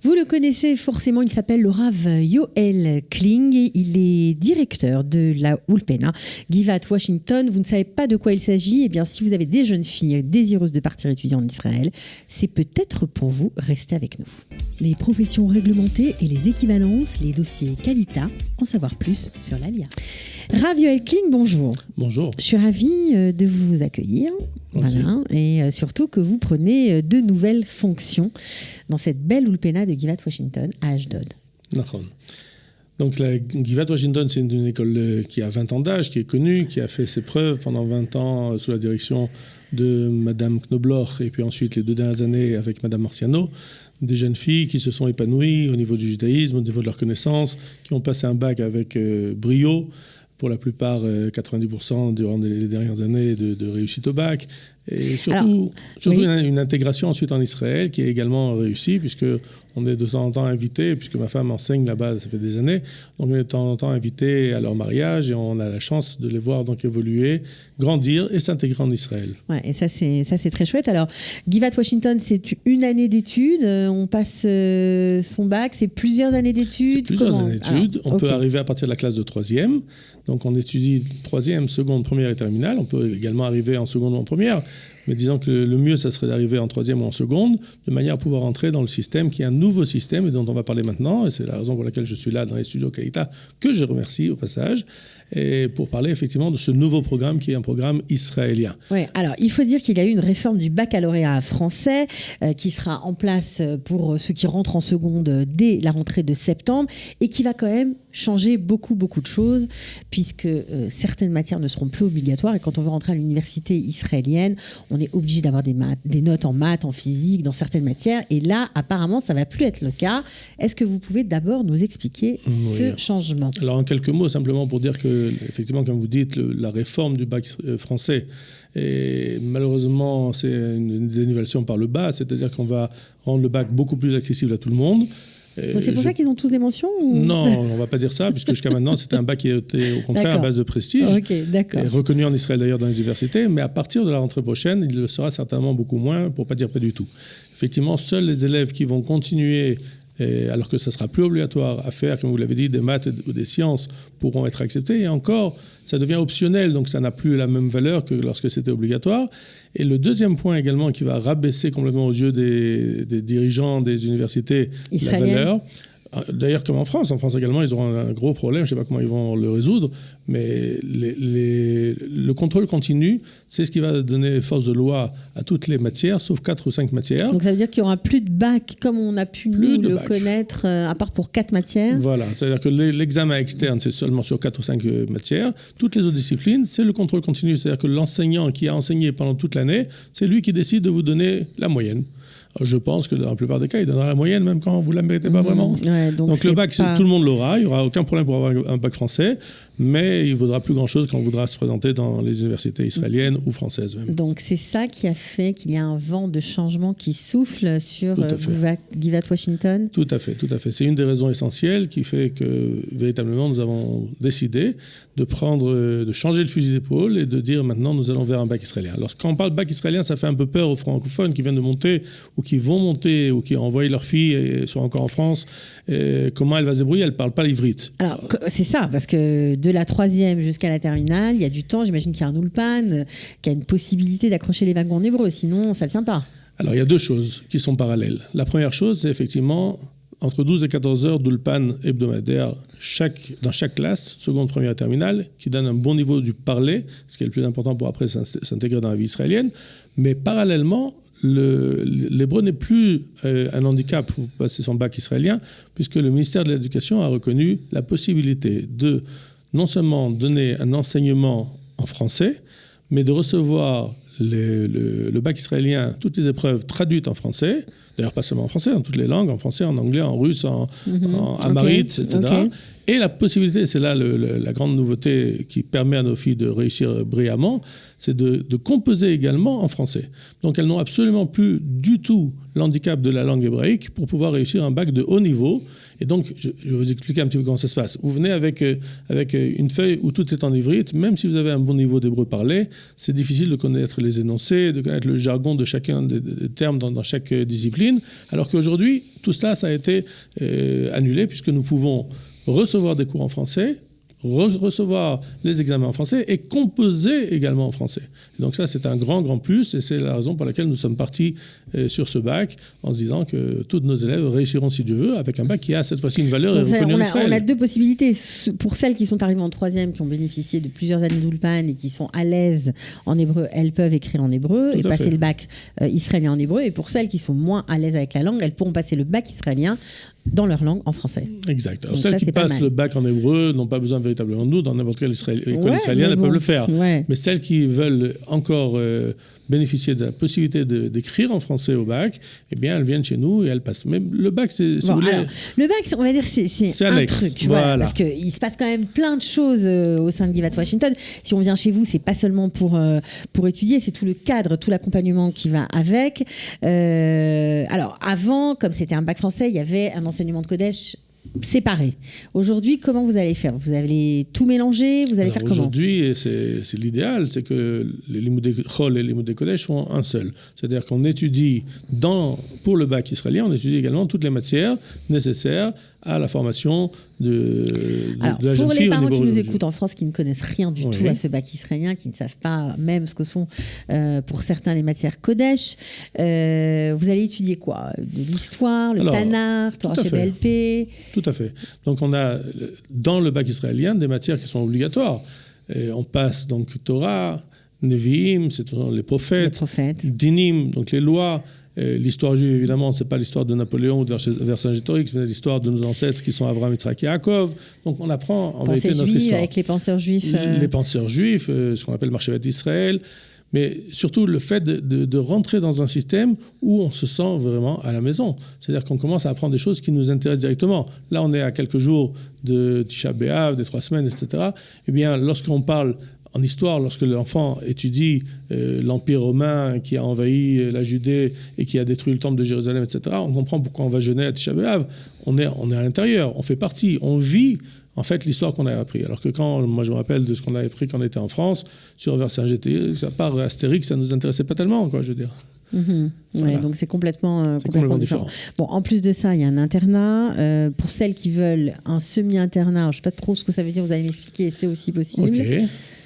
Vous le connaissez forcément, il s'appelle le Rav Yoel Kling. Il est directeur de la Ulpena Givat Washington. Vous ne savez pas de quoi il s'agit? Eh bien, si vous avez des jeunes filles désireuses de partir étudier en Israël, c'est peut-être pour vous. Restez avec nous. Les professions réglementées et les équivalences, les dossiers Qualita, en savoir plus sur l'ALIA. Rav Yoel Kling, bonjour. Bonjour. Je suis ravie de vous accueillir. Voilà, et surtout que vous prenez de nouvelles fonctions dans cette belle Ulpena de Givat Washington à Ashdod. Donc la Givat Washington, c'est une école qui a 20 ans d'âge, qui est connue, qui a fait ses preuves pendant 20 ans sous la direction de Madame Knobloch et puis ensuite les 2 dernières années avec Madame Marciano. Des jeunes filles qui se sont épanouies au niveau du judaïsme, au niveau de leurs connaissances, qui ont passé un bac avec brio. Pour la plupart, 90% durant les dernières années de réussite au bac. Et surtout une intégration ensuite en Israël qui est également réussie, puisqu'on est de temps en temps invité, puisque ma femme enseigne là-bas, ça fait des années, donc on est de temps en temps invité à leur mariage et on a la chance de les voir donc évoluer, grandir et s'intégrer en Israël. Ouais, et ça c'est très chouette. Alors, Givat Washington, c'est une année d'études, on passe son bac, c'est plusieurs années d'études. C'est plusieurs années d'études. On peut arriver à partir de la classe de 3e. Donc on étudie 3e, seconde, première et terminale. On peut également arriver en seconde ou en première. Mais disons que le mieux, ça serait d'arriver en 3e ou en seconde, de manière à pouvoir entrer dans le système, qui est un nouveau système et dont on va parler maintenant. Et c'est la raison pour laquelle je suis là dans les studios Qualita, que je remercie au passage, et pour parler effectivement de ce nouveau programme qui est un programme israélien. Oui, alors il faut dire qu'il y a eu une réforme du baccalauréat français qui sera en place pour ceux qui rentrent en seconde dès la rentrée de septembre et qui va quand même changer beaucoup de choses puisque certaines matières ne seront plus obligatoires et quand on veut rentrer à l'université israélienne, on est obligé d'avoir des notes en maths, en physique, dans certaines matières et là apparemment ça ne va plus être le cas. Est-ce que vous pouvez d'abord nous expliquer ce changement? Alors en quelques mots simplement pour dire que effectivement, comme vous dites, la réforme du bac français, et malheureusement, c'est une dénivellation par le bas, c'est-à-dire qu'on va rendre le bac beaucoup plus accessible à tout le monde. Donc c'est pour ça qu'ils ont tous des mentions ou... Non, on ne va pas dire ça, puisque jusqu'à maintenant, c'était un bac qui était au contraire à base de prestige, et reconnu en Israël d'ailleurs dans les universités, mais à partir de la rentrée prochaine, il le sera certainement beaucoup moins, pour ne pas dire pas du tout. Effectivement, seuls les élèves qui vont continuer alors que ça sera plus obligatoire à faire, comme vous l'avez dit, des maths ou des sciences pourront être acceptés. Et encore, ça devient optionnel, donc ça n'a plus la même valeur que lorsque c'était obligatoire. Et le deuxième point également qui va rabaisser complètement aux yeux des dirigeants des universités la valeur. D'ailleurs, comme en France également, ils auront un gros problème, je ne sais pas comment ils vont le résoudre, mais le contrôle continu, c'est ce qui va donner force de loi à toutes les matières, sauf 4 ou 5 matières. Donc ça veut dire qu'il n'y aura plus de bac comme on a pu nous le connaître, à part pour 4 matières. Voilà, c'est-à-dire que l'examen externe, c'est seulement sur 4 ou 5 matières. Toutes les autres disciplines, c'est le contrôle continu, c'est-à-dire que l'enseignant qui a enseigné pendant toute l'année, c'est lui qui décide de vous donner la moyenne. Je pense que dans la plupart des cas, il donnera la moyenne, même quand vous ne la méritez pas vraiment. Ouais, donc le bac, tout le monde l'aura. Il n'y aura aucun problème pour avoir un bac français. Mais il ne vaudra plus grand-chose quand on voudra se présenter dans les universités israéliennes ou françaises même. Donc c'est ça qui a fait qu'il y a un vent de changement qui souffle sur Givat Washington? Tout à fait. C'est une des raisons essentielles qui fait que véritablement nous avons décidé de changer de fusil d'épaule et de dire maintenant nous allons vers un bac israélien. Alors quand on parle bac israélien, ça fait un peu peur aux francophones qui viennent de monter ou qui vont monter ou qui ont envoyé leurs filles et sont encore en France. Comment elle va se débrouiller? Elle ne parle pas l'ivrite. Alors c'est ça, parce que de la 3e jusqu'à la terminale, il y a du temps, j'imagine qu'il y a un ulpan, qu'il y a une possibilité d'accrocher les wagons en hébreu, sinon ça ne tient pas. Alors il y a 2 choses qui sont parallèles. La première chose, c'est effectivement entre 12 et 14 heures d'ulpan hebdomadaire dans chaque classe, seconde, première et terminale, qui donne un bon niveau du parler, ce qui est le plus important pour après s'intégrer dans la vie israélienne. Mais parallèlement, l'hébreu n'est plus un handicap pour passer son bac israélien, puisque le ministère de l'Éducation a reconnu la possibilité de non seulement donner un enseignement en français, mais de recevoir le bac israélien, toutes les épreuves traduites en français, d'ailleurs pas seulement en français, dans toutes les langues, en français, en anglais, en russe, en amharite, etc. Et la possibilité, c'est là la grande nouveauté qui permet à nos filles de réussir brillamment, c'est de composer également en français. Donc elles n'ont absolument plus du tout l'handicap de la langue hébraïque pour pouvoir réussir un bac de haut niveau. Et donc, je vais vous expliquer un petit peu comment ça se passe. Vous venez avec une feuille où tout est en ivrite. Même si vous avez un bon niveau d'hébreu parlé, c'est difficile de connaître les énoncés, de connaître le jargon de chacun des termes dans chaque discipline. cuisine, alors qu'aujourd'hui, tout cela, ça a été annulé, puisque nous pouvons recevoir des cours en français, recevoir les examens en français et composer également en français. Et donc ça, c'est un grand, grand plus, et c'est la raison pour laquelle nous sommes partis sur ce bac, en se disant que tous nos élèves réussiront, si Dieu veut, avec un bac qui a cette fois-ci une valeur reconnue en Israël. On a deux possibilités. Pour celles qui sont arrivées en troisième, qui ont bénéficié de plusieurs années d'Ulpan et qui sont à l'aise en hébreu, elles peuvent écrire en hébreu et passer le bac israélien en hébreu. Et pour celles qui sont moins à l'aise avec la langue, elles pourront passer le bac israélien dans leur langue en français. Exact. Alors celles qui passent le bac en hébreu n'ont pas besoin véritablement de nous. Dans n'importe quelle école israélienne, elles peuvent le faire. Ouais. Mais celles qui veulent encore bénéficier de la possibilité d'écrire en français au bac, eh bien, elles viennent chez nous et elles passent. Mais le bac, c'est... Bon, alors, le bac, on va dire, c'est un truc. Voilà. Parce qu'il se passe quand même plein de choses au sein de Givat Washington. Si on vient chez vous, c'est pas seulement pour étudier, c'est tout le cadre, tout l'accompagnement qui va avec. Alors, avant, comme c'était un bac français, il y avait un enseignement de Kodesh séparés. Aujourd'hui, comment vous allez faire? Vous allez tout mélanger? Vous allez faire comment? Aujourd'hui, c'est l'idéal, c'est que les Limoudei Chol et les Limoudei Kodesh sont un seul. C'est-à-dire qu'on étudie, pour le bac israélien, on étudie également toutes les matières nécessaires à la formation de la jeune fille. Pour les parents qui nous écoutent en France, qui ne connaissent rien du tout à ce bac israélien, qui ne savent pas même ce que sont pour certains les matières Kodesh, vous allez étudier quoi? De l'histoire, le Tanakh, Torah Sheba'al-Peh? Tout à fait. Donc on a dans le bac israélien des matières qui sont obligatoires. Et on passe donc Torah, Nevi'im, c'est les prophètes, Dinim, donc les lois. L'histoire juive, évidemment, ce n'est pas l'histoire de Napoléon ou de Vercingétorix, mais l'histoire de nos ancêtres qui sont Abraham, Yitzhak et Yaakov. Donc on apprend en vérité notre histoire. Avec les penseurs juifs. Les penseurs juifs, ce qu'on appelle Marchevet d'Israël. Mais surtout le fait de rentrer dans un système où on se sent vraiment à la maison. C'est-à-dire qu'on commence à apprendre des choses qui nous intéressent directement. Là, on est à quelques jours de Tisha B'Av, des 3 semaines, etc. Eh bien, lorsqu'on parle en histoire, lorsque l'enfant étudie l'Empire romain qui a envahi la Judée et qui a détruit le temple de Jérusalem, etc., on comprend pourquoi on va jeûner à Tisha B'Av. On est à l'intérieur, on fait partie, on vit en fait l'histoire qu'on a appris. Alors que moi je me rappelle de ce qu'on a appris quand on était en France, sur Vercingétorix, à part Astérix, ça ne nous intéressait pas tellement, quoi, je veux dire. Voilà. Donc c'est complètement différent. Bon, en plus de ça, il y a un internat. Pour celles qui veulent un semi-internat, je ne sais pas trop ce que ça veut dire, vous allez m'expliquer, c'est aussi possible. Okay.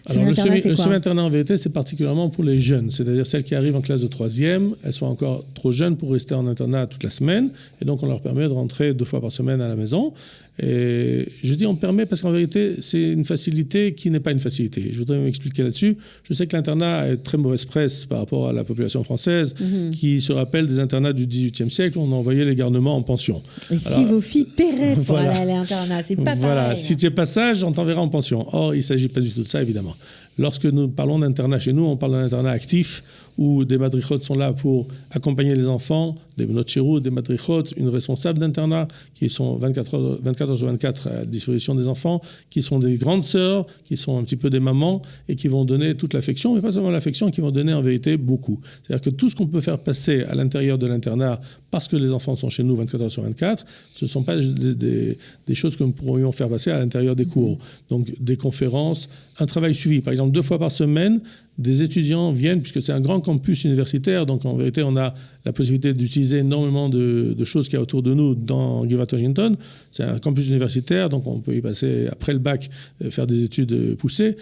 Alors, le semi-internat, en vérité, c'est particulièrement pour les jeunes, c'est-à-dire celles qui arrivent en classe de 3e, elles sont encore trop jeunes pour rester en internat toute la semaine, et donc on leur permet de rentrer 2 fois par semaine à la maison. Et je dis on permet parce qu'en vérité, c'est une facilité qui n'est pas une facilité. Je voudrais m'expliquer là-dessus. Je sais que l'internat a une très mauvaise presse par rapport à la population française, qui se rappelle des internats du XVIIIe siècle, où on envoyait les garnements en pension. Et alors, si vos filles paieraient pour aller à l'internat, c'est pas pareil. Si tu es pas sage, on t'enverra en pension. Or, il ne s'agit pas du tout de ça, évidemment. Lorsque nous parlons d'internat chez nous, on parle d'un internat actif où des madrichot sont là pour accompagner les enfants, des benot chirut, des madrichot, une responsable d'internat qui sont 24 heures sur 24 à disposition des enfants, qui sont des grandes sœurs, qui sont un petit peu des mamans et qui vont donner toute l'affection, mais pas seulement l'affection, qui vont donner en vérité beaucoup. C'est-à-dire que tout ce qu'on peut faire passer à l'intérieur de l'internat parce que les enfants sont chez nous 24 heures sur 24, ce ne sont pas des choses que nous pourrions faire passer à l'intérieur des cours. Donc des conférences, un travail suivi. Par exemple, 2 fois par semaine, des étudiants viennent, puisque c'est un grand campus universitaire, donc en vérité, on a la possibilité d'utiliser énormément de choses qu'il y a autour de nous dans Givat Washington. C'est un campus universitaire, donc on peut y passer après le bac, faire des études poussées.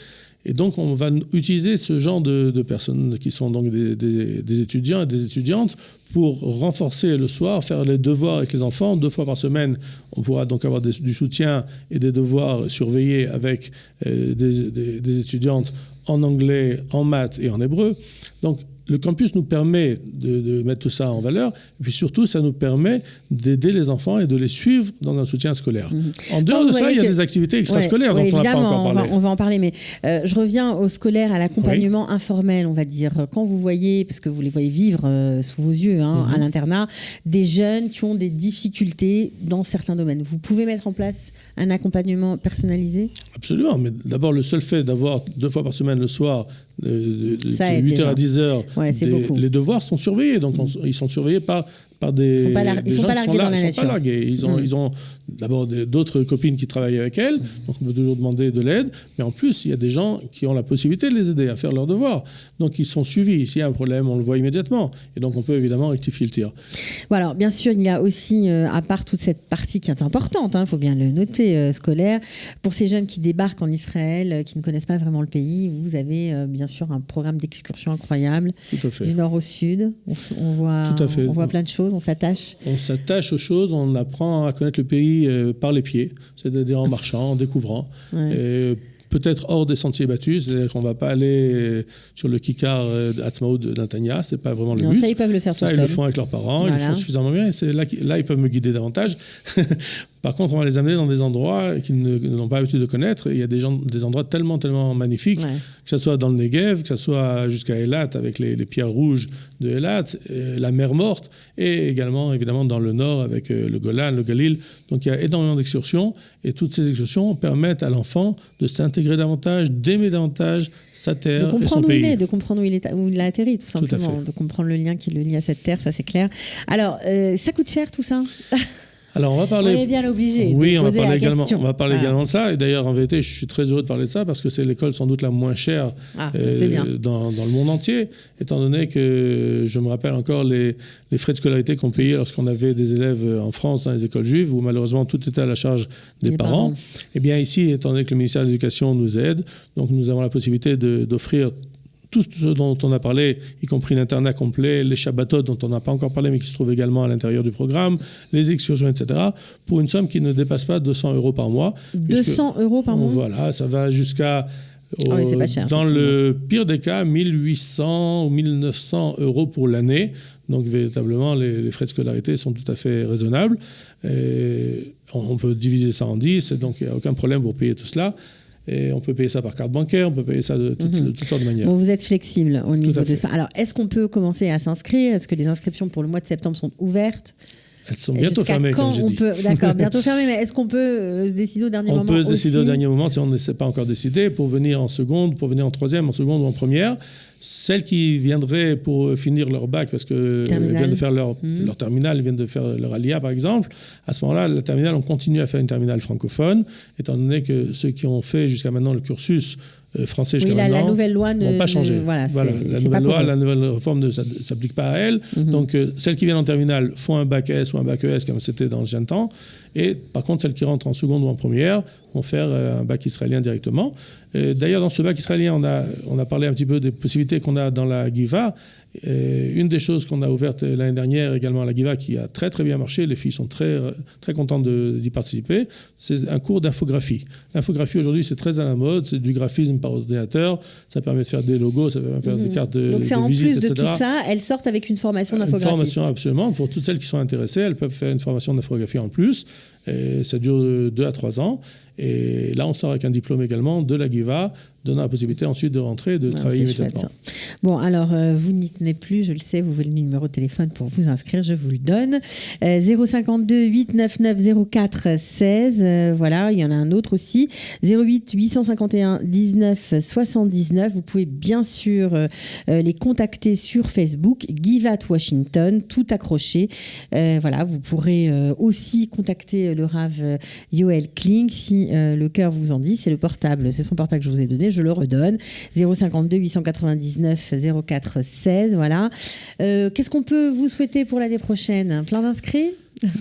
Et donc, on va utiliser ce genre de personnes qui sont donc des étudiants et des étudiantes pour renforcer le soir, faire les devoirs avec les enfants. 2 fois par semaine, on pourra donc avoir du soutien et des devoirs surveillés avec des étudiantes en anglais, en maths et en hébreu. Donc, le campus nous permet de mettre tout ça en valeur, et puis surtout, ça nous permet d'aider les enfants et de les suivre dans un soutien scolaire. En dehors de ça, il y a des activités extrascolaires dont on n'a pas encore parlé. On va en parler, mais je reviens au scolaire, à l'accompagnement informel, on va dire. Quand vous voyez, parce que vous les voyez vivre sous vos yeux à l'internat, des jeunes qui ont des difficultés dans certains domaines, vous pouvez mettre en place un accompagnement personnalisé? Absolument, mais d'abord, le seul fait d'avoir 2 fois par semaine le soir, de 8h à 10h, les devoirs sont surveillés. Donc, ils sont surveillés par par des Ils sont pas largués dans la Ils nature. sont pas largués. Ils ont d'abord d'autres copines qui travaillent avec elles, donc on peut toujours demander de l'aide. Mais en plus, il y a des gens qui ont la possibilité de les aider à faire leurs devoirs. Donc ils sont suivis. S'il y a un problème, on le voit immédiatement. Et donc on peut évidemment rectifier le tir. Bon, alors bien sûr, il y a aussi, à part toute cette partie qui est importante, il faut bien le noter, scolaire, pour ces jeunes qui débarquent en Israël, qui ne connaissent pas vraiment le pays, vous avez bien sûr un programme d'excursion incroyable. Tout à fait. Du nord au sud. On voit, Tout à fait. On voit plein de choses, on s'attache. On s'attache aux choses, on apprend à connaître le pays par les pieds, c'est-à-dire en marchant, en découvrant. Ouais. Peut-être hors des sentiers battus, c'est-à-dire qu'on ne va pas aller sur le kikar d'Atzmaout de Netanya, ce n'est pas vraiment le but. Ça, ils peuvent le faire tout seul. Ça, ils le font avec leurs parents, ils le font suffisamment bien, et c'est là ils peuvent me guider davantage. Par contre, on va les amener dans des endroits qu'ils n'ont pas l'habitude de connaître. Il y a des endroits tellement magnifiques, que ce soit dans le Negev, que ce soit jusqu'à Eilat, avec les pierres rouges de Eilat, la mer Morte, et également, évidemment, dans le nord, avec le Golan, le Galil. Donc, il y a énormément d'excursions, et toutes ces excursions permettent à l'enfant de s'intégrer davantage, d'aimer davantage sa terre et son pays. De comprendre où il a atterri, tout simplement. De comprendre le lien qui le lie à cette terre, ça c'est clair. Alors, ça coûte cher tout ça? Alors on va parler. On est bien obligé. Oui, on va parler également de ça. Et d'ailleurs, en vérité, je suis très heureux de parler de ça parce que c'est l'école sans doute la moins chère dans le monde entier, étant donné que je me rappelle encore les frais de scolarité qu'on payait lorsqu'on avait des élèves en France dans les écoles juives, où malheureusement tout était à la charge des parents. Et bien ici, étant donné que le ministère de l'Éducation nous aide, donc nous avons la possibilité d'offrir tout ce dont on a parlé, y compris l'internat complet, les Shabbatot dont on n'a pas encore parlé mais qui se trouvent également à l'intérieur du programme, les excursions, etc., pour une somme qui ne dépasse pas 200 € par mois. 200 € par mois? Voilà, ça va jusqu'à, c'est pas cher, dans le pire des cas, 1800 ou 1900 € pour l'année. Donc véritablement, les frais de scolarité sont tout à fait raisonnables. Et on peut diviser ça en 10, donc il n'y a aucun problème pour payer tout cela. Et on peut payer ça par carte bancaire, on peut payer ça de toutes sortes de manières. Bon, vous êtes flexible au niveau de ça. Alors, est-ce qu'on peut commencer à s'inscrire? Est-ce que les inscriptions pour le mois de septembre sont ouvertes? Elles sont bientôt fermées, comme j'ai dit. D'accord, bientôt fermées, mais est-ce qu'on peut se décider au dernier moment? On peut se décider au dernier moment si on ne s'est pas encore décidé, pour venir en seconde, pour venir en troisième, en seconde ou en première. Celles qui viendraient pour finir leur bac, parce qu'elles viennent de faire leur terminale, viennent de faire leur alia, par exemple, à ce moment-là, la terminale, on continue à faire une terminale francophone, étant donné que ceux qui ont fait jusqu'à maintenant le cursus français jusqu'à maintenant, la nouvelle loi ne vont pas changer. Voilà, la nouvelle réforme ne s'applique pas à elle. Donc, celles qui viennent en terminale font un bac S ou un bac ES, comme c'était dans l'ancien temps. Et par contre, celles qui rentrent en seconde ou en première vont faire un bac israélien directement. D'ailleurs, dans ce bac israélien, on a parlé un petit peu des possibilités qu'on a dans la Giva. Une des choses qu'on a ouvertes l'année dernière également à la Giva, qui a très très bien marché, les filles sont très, très contentes d'y participer, c'est un cours d'infographie. L'infographie aujourd'hui, c'est très à la mode, c'est du graphisme par ordinateur, ça permet de faire des logos, ça permet de faire des cartes de visite, etc. Donc c'est en plus de tout ça, elles sortent avec une formation d'infographie. Une formation, absolument. Pour toutes celles qui sont intéressées, elles peuvent faire une formation d'infographie en plus. Et ça dure 2 à 3 ans. Et là, on sort avec un diplôme également de la Giva, donnant la possibilité ensuite de rentrer et de travailler immédiatement. Bon, alors, vous n'y tenez plus, je le sais, vous voulez le numéro de téléphone pour vous inscrire, je vous le donne. 052 899 04 16, voilà, il y en a un autre aussi. 08 851 19 79, vous pouvez bien sûr les contacter sur Facebook, Givat Washington, tout accroché. Voilà, vous pourrez aussi contacter le Rav Yoel Kling si le cœur vous en dit, c'est le portable, c'est son portable que je vous ai donné, je le redonne, 052 899 04 16, voilà. Qu'est-ce qu'on peut vous souhaiter pour l'année prochaine? Plein d'inscrits?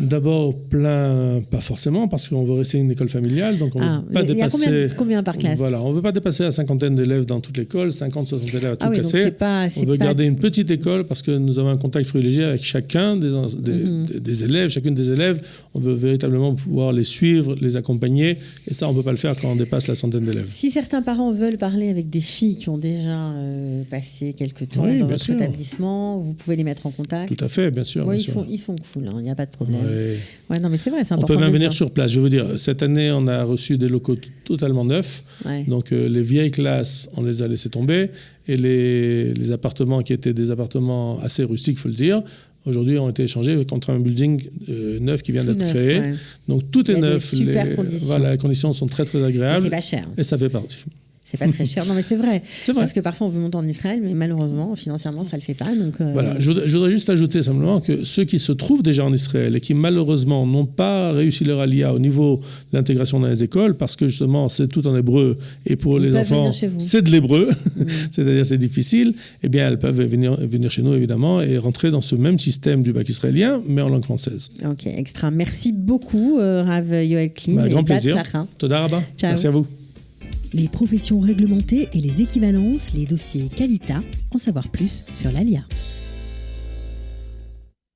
D'abord, plein, pas forcément, parce qu'on veut rester une école familiale, donc on veut pas dépasser... Il y a combien par classe? Voilà, on ne veut pas dépasser la cinquantaine d'élèves dans toute l'école, 50-60 élèves à tout casser. On veut garder une petite école parce que nous avons un contact privilégié avec chacun des élèves, chacune des élèves. On veut véritablement pouvoir les suivre, les accompagner, et ça, on ne peut pas le faire quand on dépasse la centaine d'élèves. Si certains parents veulent parler avec des filles qui ont déjà passé quelques temps dans votre établissement, vous pouvez les mettre en contact. Tout à fait, bien sûr. Ouais, ils sont cool, il n'y a pas de problème. Ouais, non, mais c'est vrai, c'est important. On peut même venir sur place. Je veux dire, cette année, on a reçu des locaux totalement neufs. Ouais. Donc, les vieilles classes, on les a laissées tomber. Et les appartements qui étaient des appartements assez rustiques, il faut le dire, aujourd'hui ont été échangés contre un building neuf qui vient d'être créé. Ouais. Donc, tout est neuf. Super conditions. Voilà, les conditions sont très, très agréables. Et c'est pas cher. Et ça fait partie. C'est pas très cher. Non, mais c'est vrai. C'est vrai. Parce que parfois, on veut monter en Israël, mais malheureusement, financièrement, ça le fait pas. Donc, Voilà. Je voudrais juste ajouter simplement que ceux qui se trouvent déjà en Israël et qui malheureusement n'ont pas réussi leur alia au niveau de l'intégration dans les écoles, parce que justement c'est tout en hébreu et pour les enfants c'est de l'hébreu, c'est-à-dire c'est difficile, eh bien elles peuvent venir chez nous évidemment et rentrer dans ce même système du bac israélien, mais en langue française. Ok, extra. Merci beaucoup, Rav Yoel Klein. Grand plaisir. Toda rabba. Merci à vous. Les professions réglementées et les équivalences, les dossiers Qualita, en savoir plus sur l'ALIA.